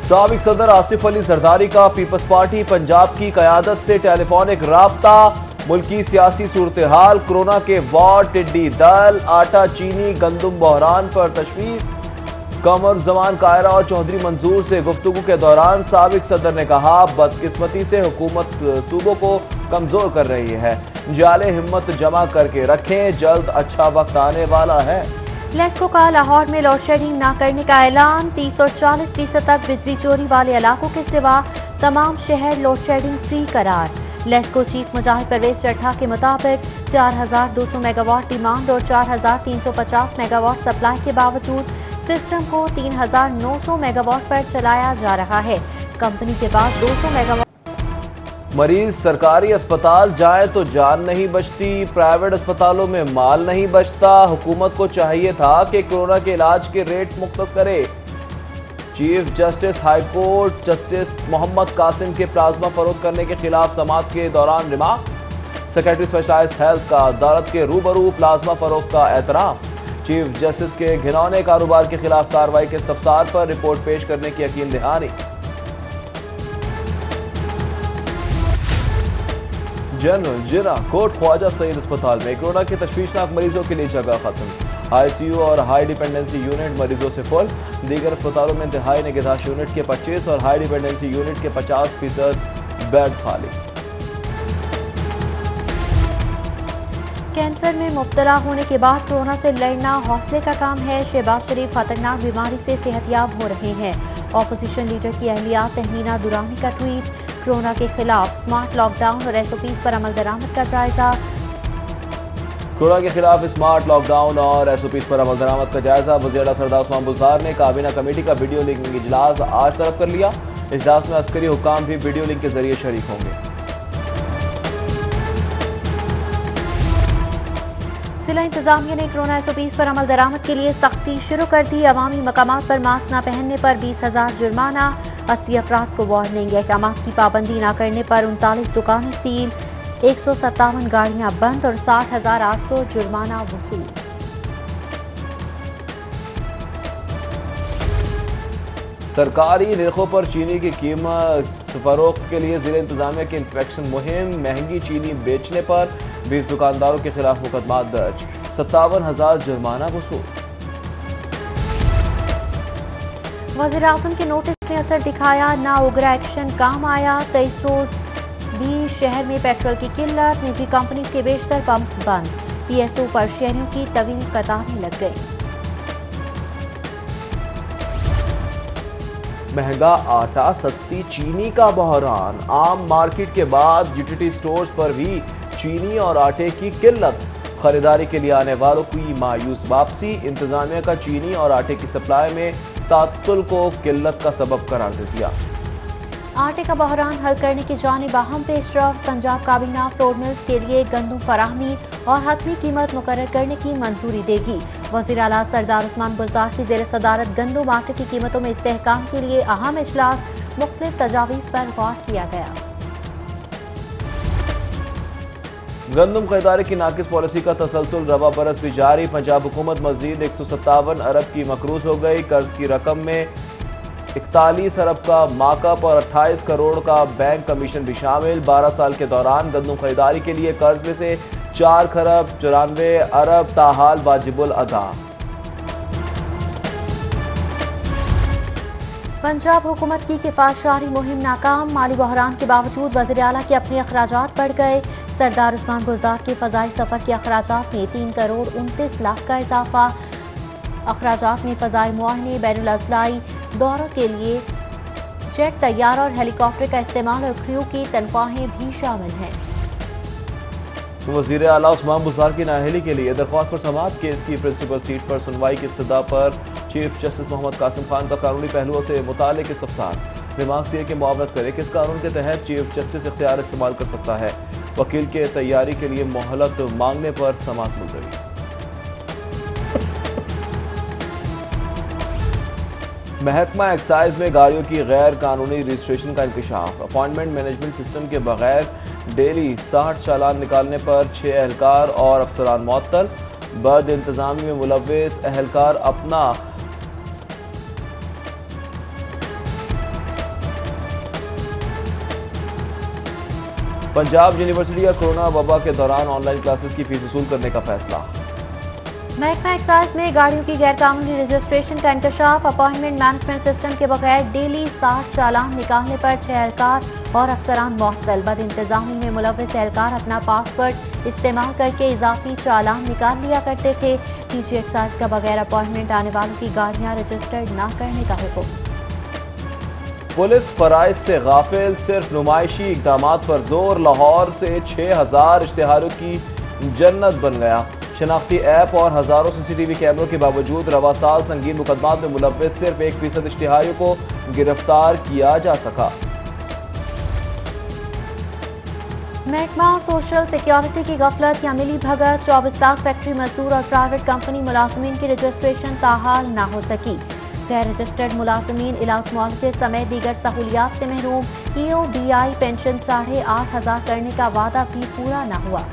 سابق صدر آصف علی زرداری کا پیپلز پارٹی پنجاب کی قیادت سے ٹیلی فونک رابطہ، ملکی سیاسی صورتحال، کورونا کے وار، ٹڈی دل، آٹا چینی گندم بحران پر تشویش۔ قمر زمان قاہرہ اور چودھری منظور سے گفتگو کے دوران سابق صدر نے کہا، بدقسمتی سے حکومت صوبوں کو کمزور کر رہی ہے، جالے ہمت جمع کر کے رکھیں، جلد اچھا وقت آنے والا ہے۔ لیسکو کا لاہور میں لوڈ شیڈنگ نہ کرنے کا اعلان، 30 اور 40% تک بجلی چوری والے علاقوں کے سوا تمام شہر لوڈ شیڈنگ فری قرار۔ لیسکو چیف مجاہد پرویز چٹھا کے مطابق 4200 میگا واٹ ڈیمانڈ اور 4350 میگا واٹ سپلائی کے باوجود سسٹم کو 3900 میگا واٹ پر چلایا جا رہا ہے۔ کمپنی کے پاس 200 میگا واٹ۔ مریض سرکاری اسپتال جائیں تو جان نہیں بچتی، پرائیویٹ اسپتالوں میں مال نہیں بچتا، حکومت کو چاہیے تھا کہ کورونا کے علاج کے ریٹ مختص کرے۔ Chief justice high court justice Muhammad Qasim کے پلازما فروخت کرنے کے خلاف سماعت کے دوران ریمارک۔ سیکرٹری اسپیشلائزڈ ہیلتھ کا عدالت کے روبرو پلازما فروخت کا اعتراف۔ چیف جسٹس کے گھنونے کاروبار کے خلاف کارروائی کے استفسار پر رپورٹ پیش کرنے کی یقین دہانی۔ جنرل جناح کوٹ خواجہ سعید اسپتال میں کورونا کے تشویشناک مریضوں کے لیے جگہ ختم، آئی سی یو اور ہائی ڈیپینڈنسی یونٹ مریضوں سے فل، دیگر اسپتالوں میں انتہائی نگہداشت یونٹ کے 25 اور ہائی ڈیپینڈنسی یونٹ کے 50% بیڈ خالی۔ کینسر میں مبتلا ہونے کے بعد کورونا سے لڑنا حوصلے کا کام ہے، شہباز شریف خطرناک بیماری سے صحت یاب ہو رہے ہیں۔ اپوزیشن لیڈر کی اہلیہ تہمینہ دورانی کا ٹویٹ۔ کورونا کے خلاف سمارٹ لاک ڈاؤن اور ایس او پیز پر عمل درآمد کا جائزہ۔ کورونا کے خلاف اسمارٹ لاک ڈاؤن اور ایس او پیز پر عمل درآمد کا جائزہ۔ وزیر اعلیٰ سردار عثمان بزدار نے کابینہ کمیٹی کا ویڈیو لنکنگ اجلاس آج طلب کر لیا۔ اجلاس میں عسکری حکام بھی ویڈیو لنک کے ذریعے شریک ہوں گے۔ ضلع انتظامیہ نے کورونا ایس او پیز پر عمل درآمد کے لیے سختی شروع کر دی، عوامی مقامات پر ماسک نہ پہننے پر 20,000 جرمانہ، 80 افراد کو وارننگ، احکامات کی پابندی نہ کرنے پر 39 دکانیں سیل، 157 گاڑیاں بند اور 60,800 جرمانہ وصول۔ سرکاری نرخوں پر چینی کی قیمت فروخت کے لیے ضلع انتظامیہ کی انسپیکشن مہم، مہنگی چینی بیچنے پر 20 دکانداروں کے خلاف مقدمات درج، 57,000 جرمانہ وصول۔ وزیر اعظم کے نوٹس نے اثر دکھایا، نہ اگرا ایکشن کام آیا، 23 روز بھی شہر میں پیٹرول کی قلت، نجی کمپنیز کے بیشتر پمپس بند، پی ایس او پر شہریوں کی طویل قطاریں لگ گئی۔ مہنگا آٹا، سستی چینی کا بحران، عام مارکیٹ کے بعد یوٹیلیٹی سٹورز پر بھی چینی اور آٹے کی قلت، خریداری کے لیے آنے والوں کی مایوس واپسی، انتظامیہ کا چینی اور آٹے کی سپلائی میں تعطل کو قلت کا سبب قرار دے دیا۔ آٹے کا بحران حل کرنے کی جانب اہم پیش رفت، پنجاب کابینہ فلور ملز کے لیے گندم فراہمی اور حتمی قیمت مقرر کرنے کی منظوری دے گی۔ وزیر اعلیٰ سردار عثمان بزدار کی زیر صدارت گندم آٹے کی قیمتوں میں استحکام کے لیے اہم اجلاس، مختلف تجاویز پر غور کیا گیا۔ گندم خریداری کی ناقص پالیسی کا تسلسل رواں برس بھی جاری، پنجاب حکومت مزید 157 ارب کی مقروض ہو گئی، قرض کی رقم میں 41 ارب کا مارک اپ اور 28 کروڑ کا بینک کمیشن بھی شامل۔ 12 سال کے دوران گندم خریداری کے لیے قرض میں سے 4 کھرب 94 ارب تاحال واجب الادا۔ پنجاب حکومت کی کفایت مہم ناکام، مالی بحران کے باوجود وزیر اعلیٰ کے اپنے اخراجات بڑھ گئے، سردار عثمان بزدار کے فضائی سفر کے اخراجات میں 3 کروڑ 29 لاکھ کا اضافہ۔ اخراجات میں فضائی معاہنے، بین الاضلاعی دوروں کے لیے جیٹ طیارہ اور ہیلی کاپٹر کا استعمال اور کریو کی تنخواہیں بھی شامل ہیں۔ وزیر اعلیٰ عثمان بزدار کی نااہلی کے لیے درخواست پر سماعت، کیس کی پرنسپل سیٹ پر سنوائی کی استدعا پر چیف جسٹس محمد قاسم خان کا قانونی پہلوؤں سے متعلق استفسار، ریمارکس یہ کہ معاونت کرے کس قانون کے تحت چیف جسٹس اختیار استعمال کر سکتا ہے، وکیل کے تیاری کے لیے مہلت مانگنے پر سماعت ملتوی۔ محکمہ ایکسائز میں گاڑیوں کی غیر قانونی رجسٹریشن کا انکشاف، اپائنٹمنٹ مینجمنٹ سسٹم کے بغیر ڈیلی 60 چالان نکالنے پر 6 اہلکار اور افسران معطل، بد انتظامی میں ملوث اہلکار اپنا पंजाब यूनिवर्सिटी का कोरोना वबा के दौरान ऑनलाइन क्लासेस की फीस वसूल करने का फैसला। महकमा एक्साइज में गाड़ियों की गैरकानूनी रजिस्ट्रेशन का इंकशाफ। अपॉइंटमेंट मैनेजमेंट सिस्टम के बगैर डेली 60 चालान निकालने पर 6 एहलकार और अफसरान मुअत्तल। बद इंतजामी में मुलव्वस एहलकार अपना पासवर्ड इस्तेमाल करके इजाफी चालान निकाल लिया करते थे। डीजी एक्साइज का बगैर अपॉइंटमेंट आने वालों की गाड़ियां रजिस्टर्ड न करने का हुक्म। पुलिस फराइज से गाफिल, सिर्फ नुमाइशी इकदामात पर जोर। लाहौर से 6000 इश्तिहारों की जन्नत बन गया। शनाख्ती ऐप और हजारों सीसीटीवी कैमरों के बावजूद रवा साल संगीन मुकदमात में मुलव्वस सिर्फ 1% इश्तिहारियों को गिरफ्तार किया जा सका। महकमा सोशल सिक्योरिटी की गफलत या मिली भगत। 24 लाख फैक्ट्री मजदूर और प्राइवेट कंपनी मुलाजमीन की रजिस्ट्रेशन ताहाल न हो सकी। गैर रजिस्टर्ड मुलाजमीन इलाज मुआवजे समेत दीगर सहूलियात से महरूम। EOBI पेंशन 8,500 करने का वादा भी पूरा न हुआ।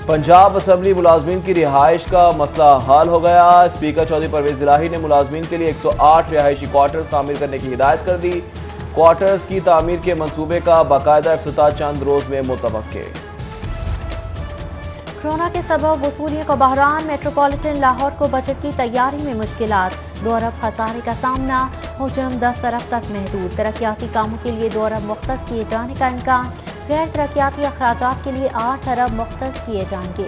पंजाब असम्बली मुलाजमीन की रिहाइश का मसला हल हो गया। स्पीकर चौधरी परवेज इलाही ने मुलाजमीन के लिए 108 रिहायशी क्वार्टर्स तामीर करने की हिदायत कर दी। क्वार्टर्स की तामीर के मंसूबे का बाकायदा इफ्तिताह चंद रोज में मुतवक्के। कोरोना के सबब वसूलियों का बहरान। मेट्रोपॉलिटन लाहौर को बजट की तैयारी में मुश्किलात। 2 अरब खसारे का सामना। हुजूम 10 अरब तक महदूद। तरक्याती कामों के लिए 2 अरब मुख्तस किए जाने का इम्कान। गैर तरक्याती अखराजात के लिए 8 अरब मुख्तस किए जाएंगे।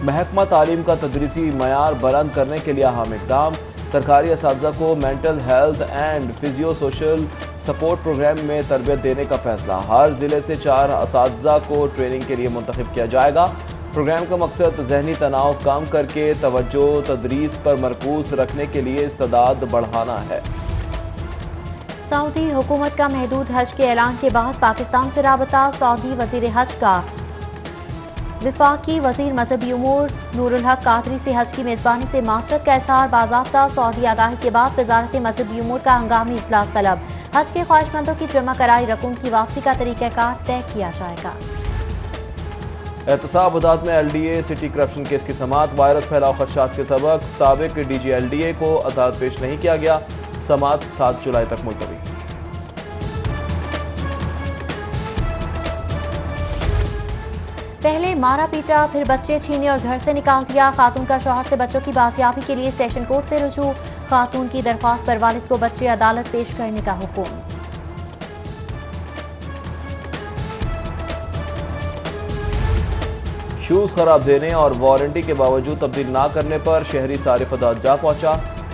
महकमा तालीम का तदरीसी मयार बुलंद करने के लिए अहम इक़दाम। सरकारी असातिज़ा को mental health and physio social support programme में तरबियत देने का फैसला। हर जिले से 4 असातिज़ा को ट्रेनिंग के लिए मुंतखब किया जाएगा। प्रोग्राम का मकसद जहनी तनाव कम करके तवज्जो तदरीस पर मरकूज रखने के लिए इस्तेदाद बढ़ाना है। सऊदी हुकूमत का महदूद हज के ऐलान के बाद पाकिस्तान से राबता। सऊदी वजीर हज का विफाकी वजीर मजहबी उमूर नूरुल हक कादरी से हज की मेज़बानी से मासरत का इज़हार। बाज़ाब्ता सऊदी आगाही के बाद वज़ारत मजहबी उमूर का हंगामी इजलास तलब। हज के ख्वाहिशमंदों की जमा कराई रकूम की वापसी का तरीक़ाकार तय किया जाएगा। एहतसाब अदालत में LDA सिटी करप्शन केस की समाअत। वायरस फैलाव खदशात के सबक साबिक DG LDA को अदालत पेश नहीं किया गया। समाअत 7 जुलाई तक मुलतवी। पहले मारा पीटा, फिर बच्चे छीने और घर से निकाल दिया। खातून का शौहर से बच्चों की बाजियाबी के लिए सेशन कोर्ट से रुजू। खातून की दरख्वास्त पर वालिद को बच्चे अदालत पेश करने का हुक्म। शूज खराब देने और वारंटी के बावजूद तब्दील ना करने पर शहरी सारिफ अदालत जा पहुंचा।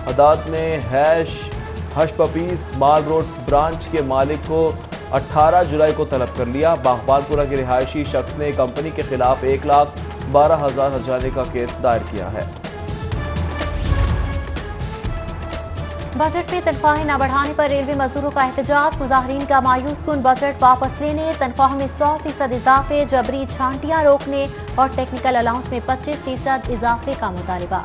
अदालत ने हश पपीस माल रोड ब्रांच के मालिक को 18 जुलाई को तलब कर लिया। बागबानपुरा के रिहायशी शख्स ने कंपनी के खिलाफ 1,12,000 हर्जाने का केस दायर किया है। बजट में तनख्वाहें न बढ़ाने पर रेलवे मजदूरों का एहतजाज। मुजाहरीन का मायूस कुन बजट वापस लेने, तनख्वाह में 100% इजाफे, जबरी छांटियां रोकने और टेक्निकल अलाउंस में 25% इजाफे का मुतालबा।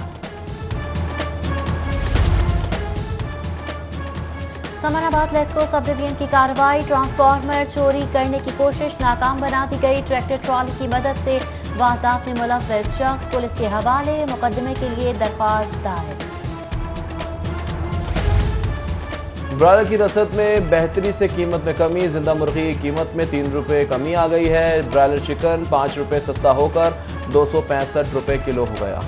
समनाबाद लेस्को सब डिवीजन की कार्रवाई। ट्रांसफार्मर चोरी करने की कोशिश नाकाम बना दी गई। ट्रैक्टर ट्रॉली की मदद से वारदात में मुलव्वस शख्स पुलिस के हवाले। मुकदमे के लिए दरख्वास्त दायर। ब्रायलर की रसद में बेहतरी से कीमत में कमी। जिंदा मुर्गी की कीमत में 3 रुपये कमी आ गई है। ब्रायलर चिकन 5 रुपये सस्ता होकर 265 रुपये किलो हो गया।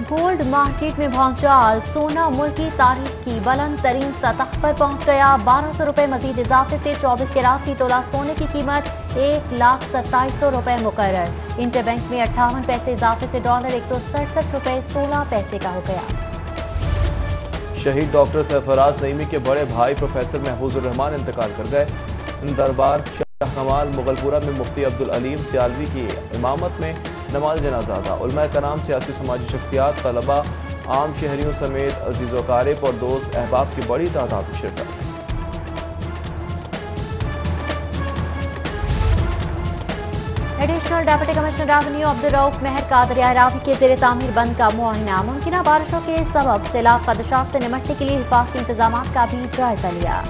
गोल्ड मार्केट में भौचाल। सोना मुल्क की तारीख की बुलंद तरीन सतह पर पहुंच गया। 1200 रुपये मजीद इजाफे से 24 कैरात की तोला सोने की कीमत 1,27,000 रुपये मुकर्रर। इंटरबैंक में 58 पैसे इजाफे से डॉलर 167 रुपये 16 पैसे का हो गया। शहीद डॉक्टर सरफराज नईमी के बड़े भाई प्रोफेसर महफूजुर रहमान इंतकाल कर गए। दरबार शाह कमाल मुगलपुरा में मुफ्ती अब्दुल अलीम सियालवी की इमामत में नमाज जनाजा था। उलमाए कराम, सियासी समाजी शख्सियात, तलबा, आम शहरियों समेत अजीज़ व और दोस्त अहबाब की बड़ी तादाद में शिरकत। Additional deputy commissioner revenue Abdul Rauf Mehar का दरिया रावी के ज़ेर तामीर बंद का मुआयना। मुमकिन बारिशों के सबब सैलाब खदशात से निमटने के लिए हिफाजती इंतजाम का भी जायजा लिया।